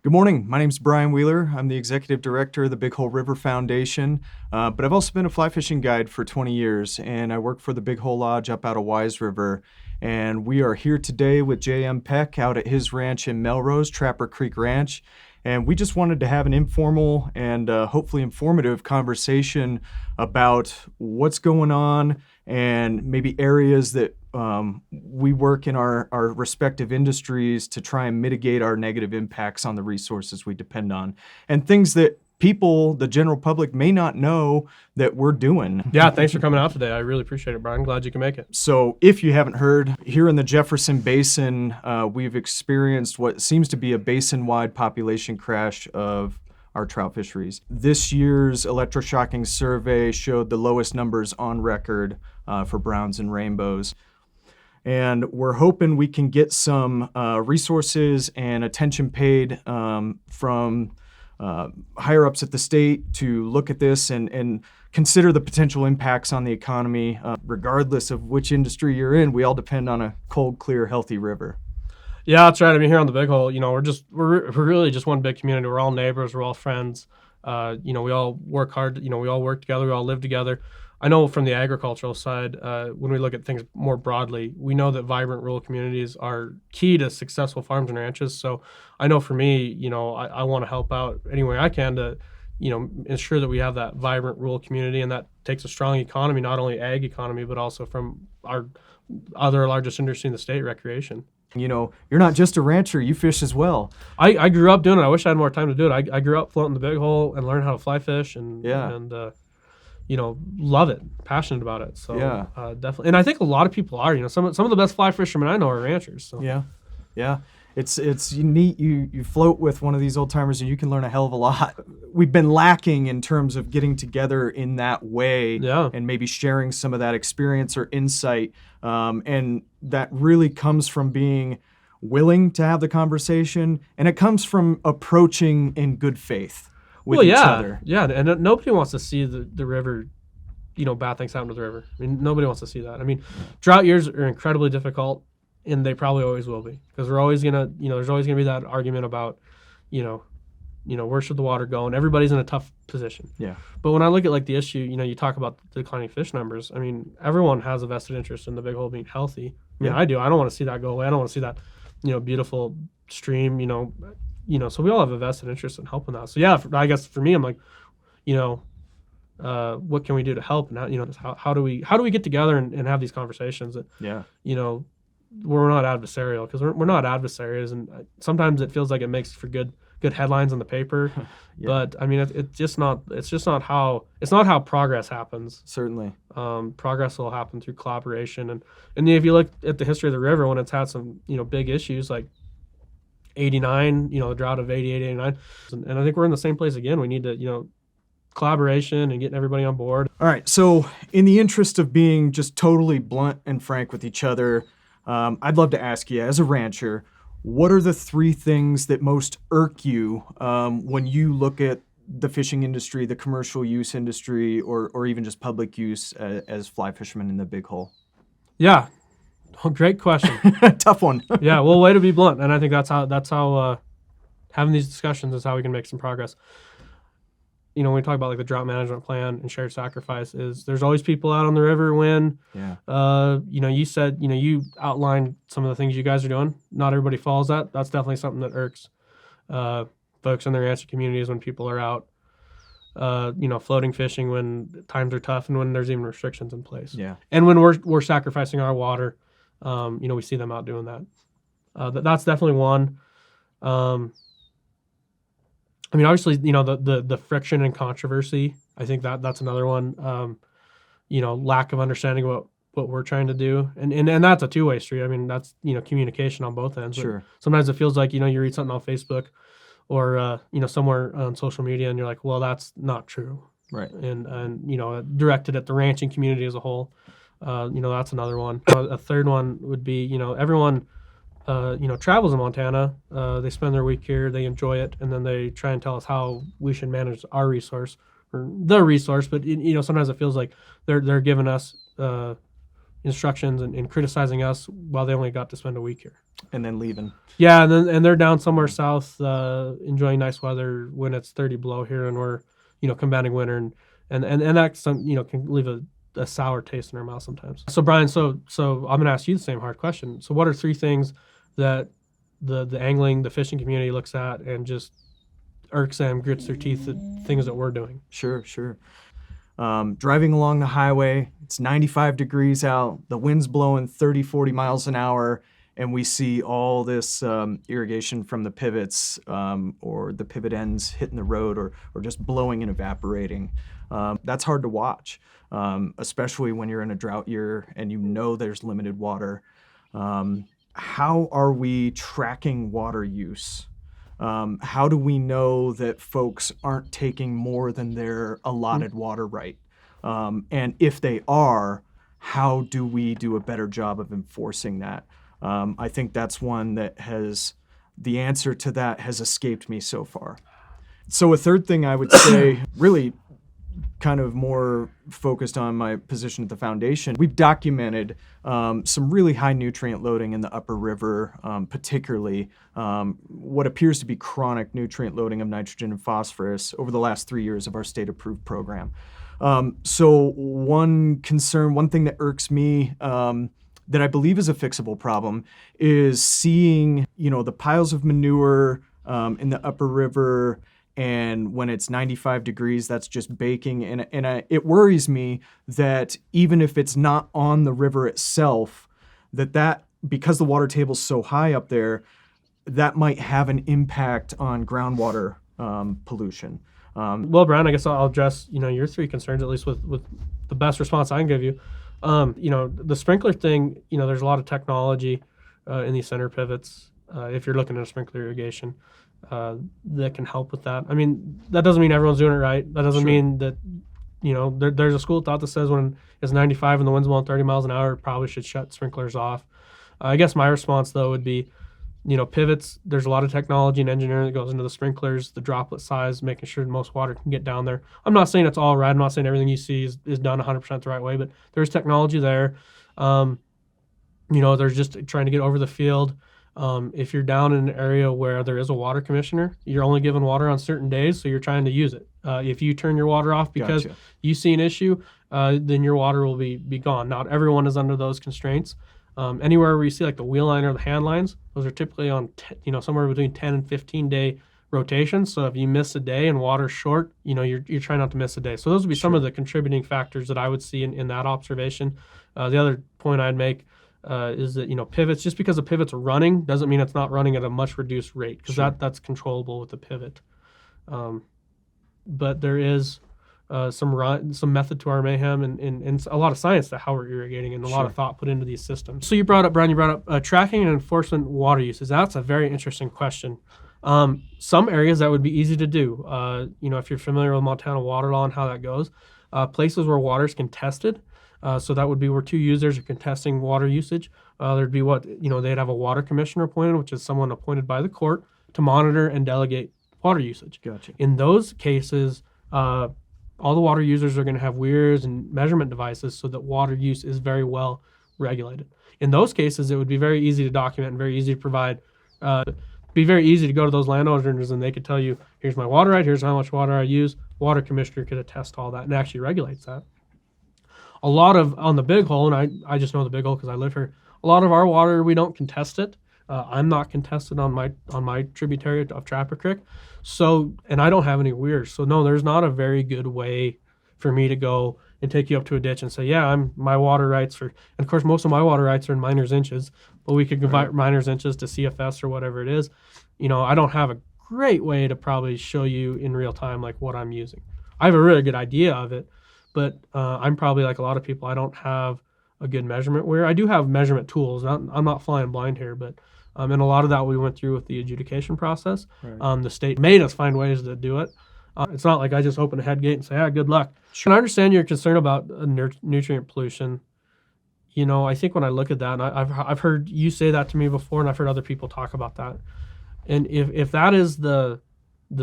Good morning. My name is Brian Wheeler. I'm the executive director of the Big Hole River Foundation, but I've also been a fly fishing guide for 20 years, and I work for the Big Hole Lodge up out of Wise River. And we are here today with J.M. Peck out at his ranch in Melrose, Trapper Creek Ranch. And we just wanted to have an informal and hopefully informative conversation about what's going on and maybe areas that we work in our respective industries to try and mitigate our negative impacts on the resources we depend on, and things that people, the general public, may not know that we're doing. Yeah, thanks for coming out today. I really appreciate it, Brian. Glad you can make it. So if you haven't heard, here in the Jefferson Basin, we've experienced what seems to be a basin-wide population crash of our trout fisheries. This year's electroshocking survey showed the lowest numbers on record for browns and rainbows. And we're hoping we can get some resources and attention paid from higher ups at the state to look at this and consider the potential impacts on the economy. Regardless of which industry you're in, we all depend on a cold, clear, healthy river. Yeah, that's right. I mean, here on the Big Hole, we're really just one big community. We're all neighbors. We're all friends. We all work hard. We all work together. We all live together. I know from the agricultural side, when we look at things more broadly, we know that vibrant rural communities are key to successful farms and ranches. So I know for me, I want to help out any way I can to, ensure that we have that vibrant rural community, and that takes a strong economy, not only ag economy, but also from our other largest industry in the state, recreation. You're not just a rancher, you fish as well. I grew up doing it. I wish I had more time to do it. I grew up floating the Big Hole and learned how to fly fish and love it, passionate about it. So yeah, definitely. And I think a lot of people are. Some of the best fly fishermen I know are ranchers. So. Yeah. It's neat. You float with one of these old timers and you can learn a hell of a lot. We've been lacking in terms of getting together in that way, and maybe sharing some of that experience or insight. And that really comes from being willing to have the conversation, and it comes from approaching in good faith with each other. Yeah, and nobody wants to see the river, bad things happen to the river. I mean, nobody wants to see that. I mean, drought years are incredibly difficult, and they probably always will be, because we're always gonna, there's always gonna be that argument about, where should the water go, and everybody's in a tough position. Yeah. But when I look at the issue, you talk about the declining fish numbers. I mean, everyone has a vested interest in the Big Hole being healthy. I mean, I do. I don't want to see that go away. I don't want to see that, beautiful stream, so we all have a vested interest in helping that. So yeah, I guess for me, I'm like, what can we do to help? And how do we get together and have these conversations that, we're not adversarial, because we're not adversaries, and sometimes it feels like it makes for good headlines in the paper. But I mean, it's just not how progress happens. Certainly. Progress will happen through collaboration, and if you look at the history of the river, when it's had some big issues like 89, the drought of 88, 89, and I think we're in the same place again. We need to collaboration and getting everybody on board. All right, so in the interest of being just totally blunt and frank with each other, I'd love to ask you, as a rancher, what are the 3 things that most irk you when you look at the fishing industry, the commercial use industry, or even just public use as fly fishermen in the Big Hole? Yeah, great question. Tough one. Yeah, well, way to be blunt, and I think that's how having these discussions is how we can make some progress. When we talk about the drought management plan and shared sacrifice, there's always people out on the river when, you said, you outlined some of the things you guys are doing. Not everybody follows that. That's definitely something that irks folks in the ranching communities when people are out, floating fishing when times are tough and when there's even restrictions in place. Yeah. And when we're sacrificing our water, we see them out doing that. That's definitely one. I mean, obviously, the friction and controversy, I think that's another one. Lack of understanding what we're trying to do. And that's a two-way street. I mean, that's, communication on both ends. Sure. But sometimes it feels like, you read something on Facebook or, somewhere on social media and you're like, well, that's not true. Right. And directed at the ranching community as a whole. That's another one. A third one would be, everyone travels in Montana. They spend their week here, they enjoy it, and then they try and tell us how we should manage our resource or the resource. But sometimes it feels like they're giving us instructions and criticizing us while they only got to spend a week here. And then leaving. Yeah, and they're down somewhere south, enjoying nice weather when it's 30 below here, and we're combating winter, and that can leave a sour taste in our mouth sometimes. So Brian, so I'm gonna ask you the same hard question. So what are 3 things that the angling, the fishing community looks at and just irks them, grits their teeth at things that we're doing? Sure. Driving along the highway, it's 95 degrees out, the wind's blowing 30, 40 miles an hour, and we see all this irrigation from the pivots or the pivot ends hitting the road or just blowing and evaporating. That's hard to watch, especially when you're in a drought year and there's limited water. How are we tracking water use? How do we know that folks aren't taking more than their allotted water right? And if they are, how do we do a better job of enforcing that? I think that's one that the answer to that has escaped me so far. So a third thing I would say, really kind of more focused on my position at the foundation, we've documented some really high nutrient loading in the upper river, particularly what appears to be chronic nutrient loading of nitrogen and phosphorus over the last 3 years of our state-approved program. So one thing that irks me that I believe is a fixable problem is seeing, the piles of manure in the upper river, and when it's 95 degrees, that's just baking. It worries me that even if it's not on the river itself, that because the water table's so high up there, that might have an impact on groundwater pollution. Well, Brian, I guess I'll address your 3 concerns, at least with the best response I can give you. The sprinkler thing, there's a lot of technology in these center pivots. If you're looking at a sprinkler irrigation, that can help with that. I mean, that doesn't mean everyone's doing it right. That doesn't mean that, there's a school of thought that says when it's 95 and the wind's blowing 30 miles an hour, probably should shut sprinklers off. I guess my response, though, would be, pivots, there's a lot of technology and engineering that goes into the sprinklers, the droplet size, making sure the most water can get down there. I'm not saying it's all right. I'm not saying everything you see is done 100% the right way, but there's technology there. There's just trying to get over the field. If you're down in an area where there is a water commissioner, you're only given water on certain days, so you're trying to use it. If you turn your water off because you see an issue, then your water will be gone. Not everyone is under those constraints. Anywhere where you see like the wheel line or the hand lines, those are typically on somewhere between 10 and 15 day rotations. So if you miss a day and water's short, you're trying not to miss a day. So those would be some of the contributing factors that I would see in that observation. The other point I'd make is that pivots, just because a pivot's running doesn't mean it's not running at a much reduced rate, because that's controllable with the pivot. But there is some method to our mayhem and a lot of science to how we're irrigating and a lot of thought put into these systems. So Brian, you brought up tracking and enforcement water uses. That's a very interesting question. Some areas that would be easy to do. If you're familiar with Montana water law and how that goes, places where water is contested. So that would be where 2 users are contesting water usage. There'd be they'd have a water commissioner appointed, which is someone appointed by the court to monitor and delegate water usage. Gotcha. In those cases, all the water users are going to have weirs and measurement devices so that water use is very well regulated. In those cases, it would be very easy to document and very easy to provide. Be very easy to go to those landowners and they could tell you, here's my water right, here's how much water I use. Water commissioner could attest to all that and actually regulates that. A lot of, on the Big Hole, and I just know the Big Hole because I live here, a lot of our water, we don't contest it. I'm not contested on my tributary of Trapper Creek. So, and I don't have any weirs. So no, there's not a very good way for me to go and take you up to a ditch and say, yeah, my water rights and of course most of my water rights are in miners inches, but we could convert miners inches to CFS or whatever it is. I don't have a great way to probably show you in real time like what I'm using. I have a really good idea of it, but I'm probably like a lot of people, I don't have a good measurement weir. I do have measurement tools. I'm not flying blind here, but and a lot of that we went through with the adjudication process. Right. The state made us find ways to do it. It's not like I just open a head gate and say, good luck. Sure. And I understand your concern about nutrient pollution. I think when I look at that, and I've heard you say that to me before, and I've heard other people talk about that. And if that is the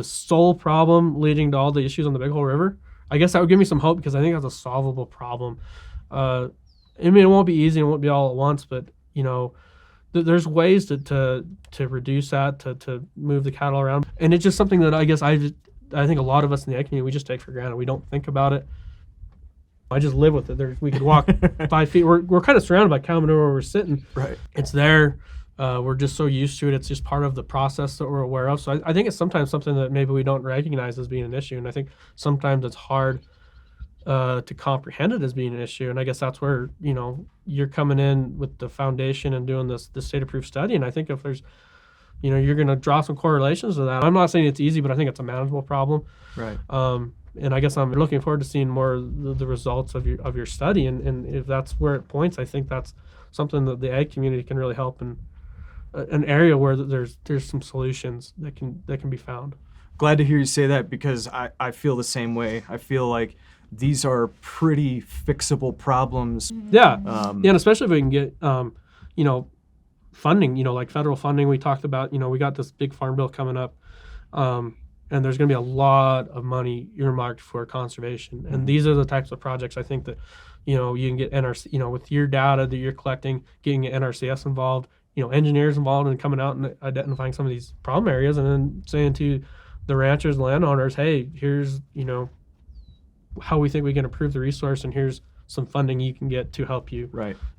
sole problem leading to all the issues on the Big Hole River, I guess that would give me some hope because I think that's a solvable problem. I mean, it won't be easy and it won't be all at once, but there's ways to reduce that, to move the cattle around, and it's just something that I guess I think a lot of us in the ag community, we just take for granted. We don't think about it. I just live with it. We could walk 5 feet. We're kind of surrounded by cow manure where we're sitting. Right. It's there. We're just so used to it. It's just part of the process that we're aware of. So I think it's sometimes something that maybe we don't recognize as being an issue. And I think sometimes it's hard to comprehend it as being an issue. And I guess that's where, you're coming in with the foundation and doing this state-approved study. And I think if there's, you're going to draw some correlations to that. I'm not saying it's easy, but I think it's a manageable problem. Right. And I guess I'm looking forward to seeing more of the results of your study. And if that's where it points, I think that's something that the ag community can really help in an area where there's some solutions that can be found. Glad to hear you say that, because I feel the same way. I feel like these are pretty fixable problems. Yeah, and especially if we can get, funding, like federal funding we talked about. We got this big farm bill coming up, and there's going to be a lot of money earmarked for conservation. And these are the types of projects I think that, you can get NRC, with your data that you're collecting, getting NRCS involved, engineers involved in coming out and identifying some of these problem areas, and then saying to the ranchers and landowners, hey, here's, how we think we can improve the resource, and here's some funding you can get to help you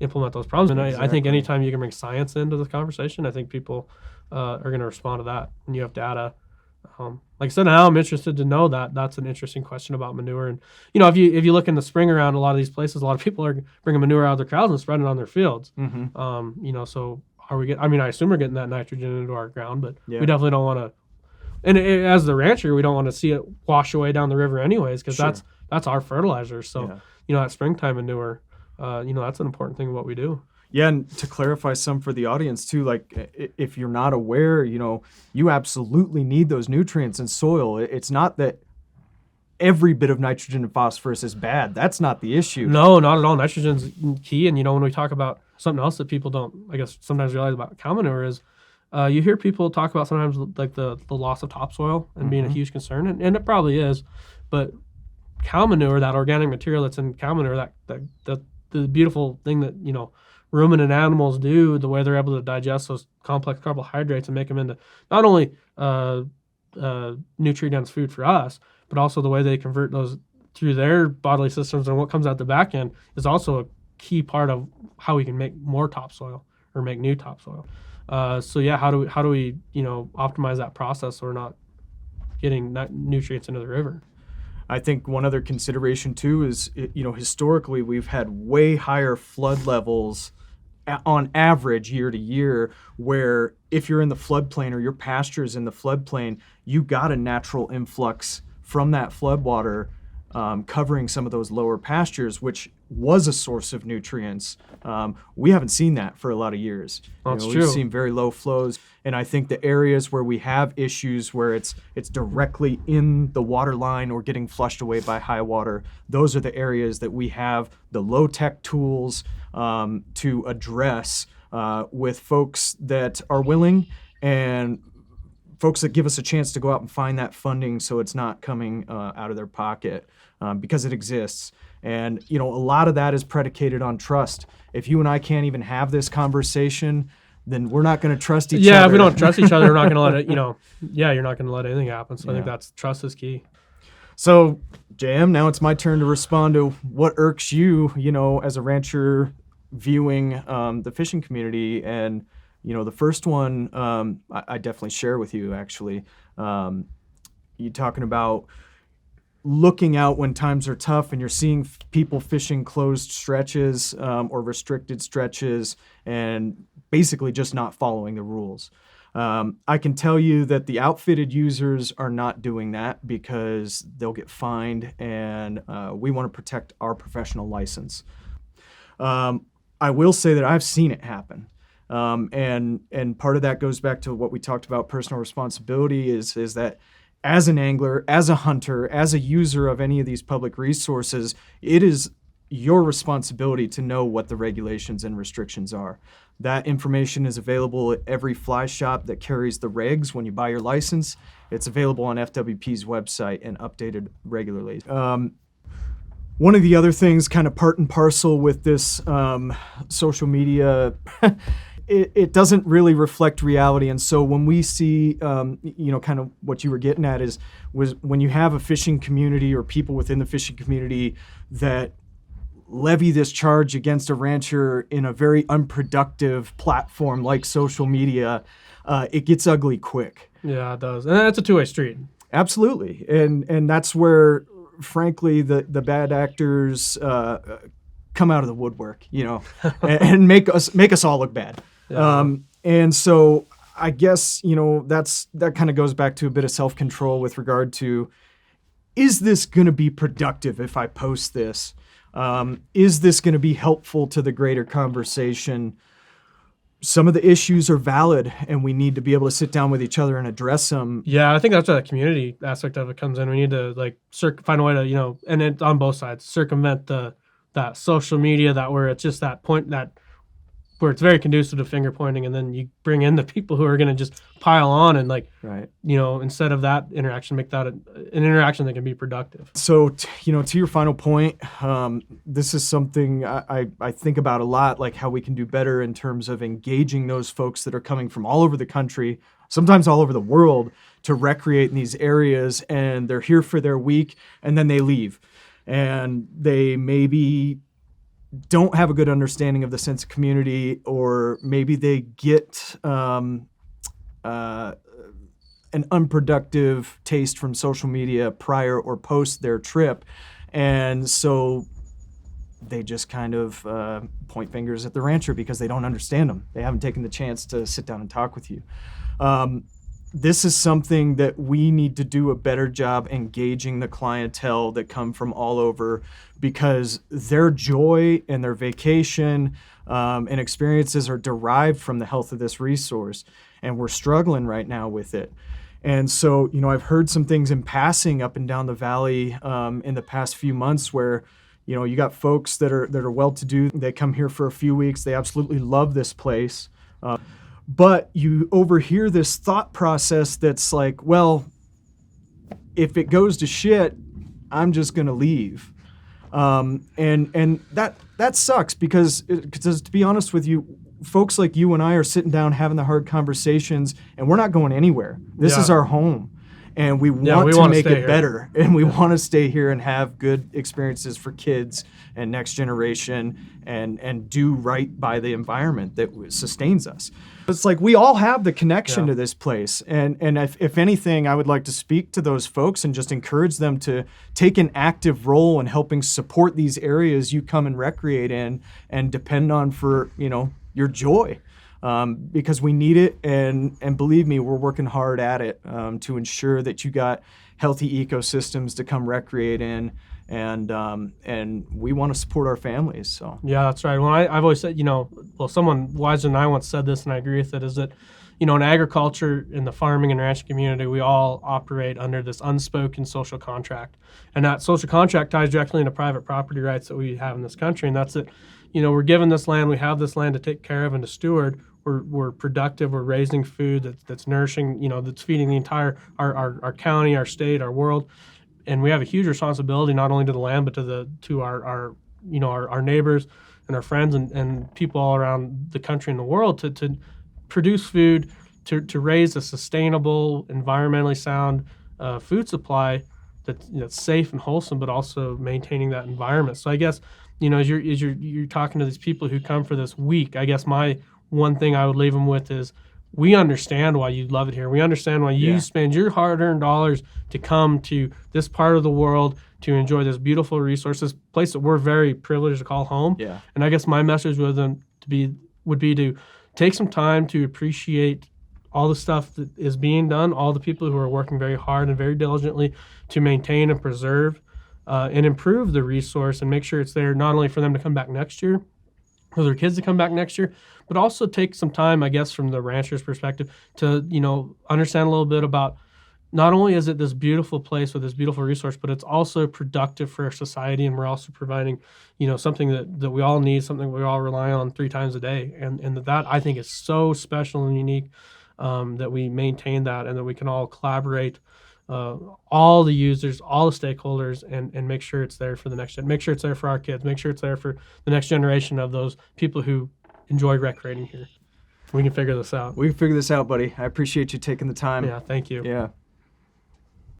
implement those problems. And I think anytime you can bring science into the conversation, I think people are going to respond to that when you have data. Like I said, now I'm interested to know that. That's an interesting question about manure. And, if you look in the spring around a lot of these places, a lot of people are bringing manure out of their cows and spreading it on their fields. So are we I assume we're getting that nitrogen into our ground, but we definitely don't want to. And as the rancher, we don't want to see it wash away down the river anyways, because that's our fertilizer. So, that springtime manure, that's an important thing of what we do. Yeah, and to clarify some for the audience too, like if you're not aware, you absolutely need those nutrients in soil. It's not that every bit of nitrogen and phosphorus is bad. That's not the issue. No, not at all. Nitrogen's key. And, when we talk about something else that people don't, I guess, sometimes realize about cow manure is you hear people talk about sometimes like the loss of topsoil and being a huge concern, and it probably is. But cow manure, that organic material that's in cow manure, the beautiful thing that, ruminant animals do, the way they're able to digest those complex carbohydrates and make them into not only nutrient-dense food for us, but also the way they convert those through their bodily systems, and what comes out the back end is also a key part of how we can make more topsoil or make new topsoil. How do we optimize that process so we're not getting nutrients into the river? I think one other consideration too is, historically we've had way higher flood levels on average year to year, where if you're in the floodplain or your pasture is in the floodplain, you got a natural influx from that floodwater covering some of those lower pastures, which was a source of nutrients. We haven't seen that for a lot of years. That's true. We've seen very low flows, and I think the areas where we have issues where it's directly in the water line or getting flushed away by high water, those are the areas that we have the low-tech tools to address with folks that are willing and folks that give us a chance to go out and find that funding so it's not coming out of their pocket, because it exists. And, a lot of that is predicated on trust. If you and I can't even have this conversation, then we're not going to trust each other. Yeah, if we don't trust each other, we're not going to let it, you're not going to let anything happen. So I think that's trust is key. So, JM, now it's my turn to respond to what irks you, as a rancher viewing the fishing community. And, the first one I definitely share with you, actually. You talking about looking out when times are tough and you're seeing people fishing closed stretches or restricted stretches and basically just not following the rules. I can tell you that the outfitted users are not doing that because they'll get fined, and we want to protect our professional license. I will say that I've seen it happen. And part of that goes back to what we talked about, personal responsibility, is that as an angler, as a hunter, as a user of any of these public resources, it is your responsibility to know what the regulations and restrictions are. That information is available at every fly shop that carries the regs when you buy your license. It's available on FWP's website and updated regularly. One of the other things, kind of part and parcel with this social media, it doesn't really reflect reality. And so when we see, kind of what you were getting at was when you have a fishing community or people within the fishing community that levy this charge against a rancher in a very unproductive platform like social media, it gets ugly quick. Yeah, it does, and that's a two-way street. Absolutely, and that's where, frankly, the bad actors come out of the woodwork, and make us all look bad. Yeah. And so I guess that kind of goes back to a bit of self-control with regard to, is this going to be productive if I post this? Is this going to be helpful to the greater conversation? Some of the issues are valid, and we need to be able to sit down with each other and address them. Yeah, I think that's where the community aspect of it comes in. We need to find a way to and it on both sides, circumvent that social media, that where it's just that point that where it's very conducive to finger pointing, and then you bring in the people who are going to just pile on and Right. Instead of that interaction, make that an interaction that can be productive. So, to your final point, this is something I think about a lot, like how we can do better in terms of engaging those folks that are coming from all over the country, sometimes all over the world, to recreate in these areas, and they're here for their week and then they leave. And they maybe don't have a good understanding of the sense of community, or maybe they get an unproductive taste from social media prior or post their trip. And so they just kind of point fingers at the rancher because they don't understand them. They haven't taken the chance to sit down and talk with you. This is something that we need to do a better job engaging the clientele that come from all over, because their joy and their vacation and experiences are derived from the health of this resource. And we're struggling right now with it. And so, I've heard some things in passing up and down the valley in the past few months where, you got folks that are well-to-do. They come here for a few weeks. They absolutely love this place. But you overhear this thought process that's like, well, if it goes to shit, I'm just going to leave. And that sucks because to be honest with you, folks like you and I are sitting down having the hard conversations, and we're not going anywhere. This is our home, and we want to make it better, and we want to stay here and have good experiences for kids and next generation, and do right by the environment that sustains us. It's like we all have the connection to this place, and if anything, I would like to speak to those folks and just encourage them to take an active role in helping support these areas you come and recreate in and depend on for your joy, because we need it, and believe me, we're working hard at it to ensure that you got healthy ecosystems to come recreate in, and we want to support our families. So yeah, that's right. Well, I've always said, someone wiser than I once said this, and I agree with it, is that in agriculture, in the farming and ranching community, we all operate under this unspoken social contract, and that social contract ties directly into private property rights that we have in this country, and that's it. We're given this land, we have this land to take care of and to steward. We're productive, we're raising food that's nourishing, that's feeding the entire our county, our state, our world, and we have a huge responsibility not only to the land but to our neighbors and our friends and people all around the country and the world to produce food, to raise a sustainable, environmentally sound food supply that's safe and wholesome, but also maintaining that environment. So I guess as you're talking to these people who come for this week, I guess my one thing I would leave them with is, we understand why you love it here. We understand why you spend your hard-earned dollars to come to this part of the world to enjoy this beautiful resource, this place that we're very privileged to call home. Yeah. And I guess my message with them would be to take some time to appreciate all the stuff that is being done, all the people who are working very hard and very diligently to maintain and preserve and improve the resource, and make sure it's there not only for them to come back next year, for their kids to come back next year, but also take some time, I guess, from the rancher's perspective to, understand a little bit about, not only is it this beautiful place with this beautiful resource, but it's also productive for our society, and we're also providing, something that we all need, something we all rely on 3 times a day. And that I think is so special and unique, that we maintain that, and that we can all collaborate all the users, all the stakeholders, and make sure it's there for the next gen. Make sure it's there for our kids. Make sure it's there for the next generation of those people who enjoy recreating here. We can figure this out. We can figure this out, buddy. I appreciate you taking the time. Yeah, thank you. Yeah.